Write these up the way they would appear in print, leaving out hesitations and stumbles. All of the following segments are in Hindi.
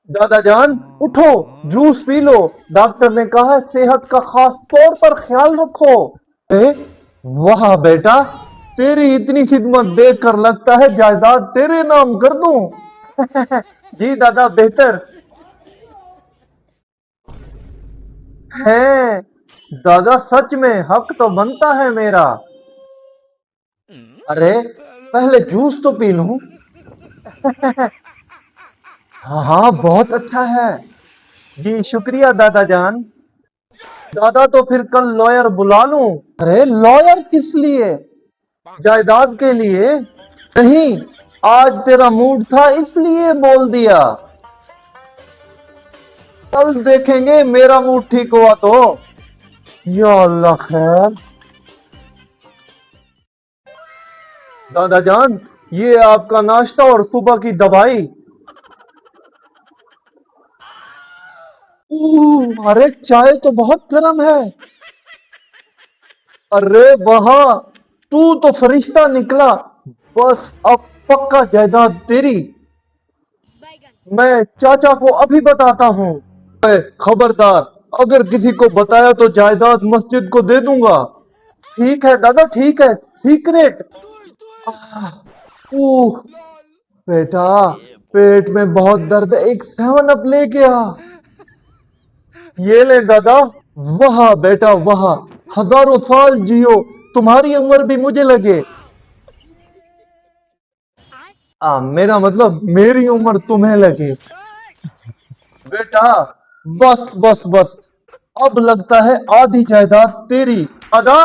दादा जान, उठो, जूस पी लो। डॉक्टर ने कहा है सेहत का खास तौर पर ख्याल रखो। ए, वाह बेटा, तेरी इतनी खिदमत देखकर लगता है जायदाद तेरे नाम कर दूं। जी दादा, बेहतर है। दादा सच में हक तो बनता है मेरा। अरे, पहले जूस तो पी लूं। हाँ हाँ, बहुत अच्छा है। जी शुक्रिया दादा जान। दादा तो फिर कल लॉयर बुला लूं। अरे लॉयर किस लिए? जायदाद के लिए। नहीं, आज तेरा मूड था इसलिए बोल दिया। कल देखेंगे मेरा मूड ठीक हुआ तो। या अल्लाह खैर। दादा जान, ये आपका नाश्ता और सुबह की दवाई। अरे चाय तो बहुत गर्म है। अरे वहा, तू तो फरिश्ता निकला। बस अब पक्का जायदाद तेरी। मैं चाचा को अभी बताता हूँ। खबरदार, अगर किसी को बताया तो जायदाद मस्जिद को दे दूंगा। ठीक है दादा, ठीक है, सीक्रेट। ऊह, बेटा, पेट में बहुत दर्द है, एक 7 अप ले गया। ये ले दादा। वाह बेटा वाह, हजारों साल जियो, तुम्हारी उम्र भी मुझे लगे। मेरा मतलब मेरी उम्र तुम्हें लगे। बेटा, बस बस बस, अब लगता है आधी जायदाद तेरी। आधा?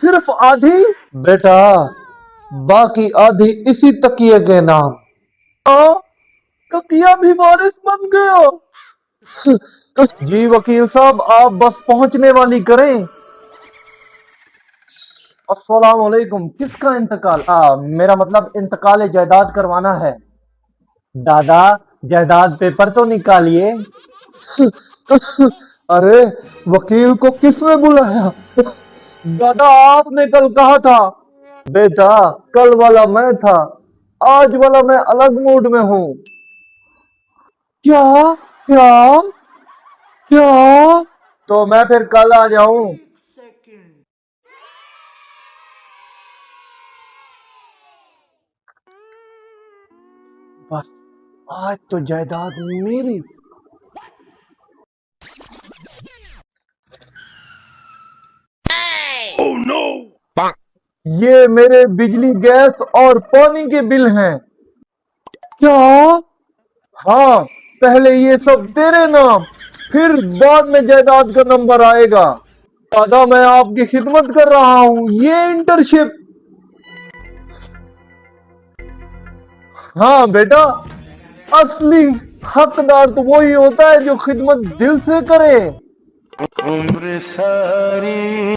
सिर्फ आधी? बेटा, बाकी आधी इसी तकिए के नाम। हाँ, तकिया भी वारिस बन गया। जी वकील साहब, आप बस पहुंचने वाली करें। अस्सलाम वालेकुम। किसका इंतकाल? मेरा मतलब इंतकाल जायदाद करवाना है। दादा, जायदाद पेपर तो निकालिए। अरे, वकील को किसने बुलाया? दादा, आपने कल कहा था। बेटा, कल वाला मैं था, आज वाला मैं अलग मूड में हूँ। क्या? क्या? क्या? तो मैं फिर कल आ जाऊं? बस, आज तो जायदाद मेरी। ये मेरे बिजली, गैस और पानी के बिल हैं। क्या? हाँ, पहले ये सब तेरे नाम, फिर बाद में जायदाद का नंबर आएगा। दादा, मैं आपकी खिदमत कर रहा हूँ, ये इंटर्नशिप। हाँ बेटा, असली हकदार तो वही होता है जो खिदमत दिल से करे। उम्र सारी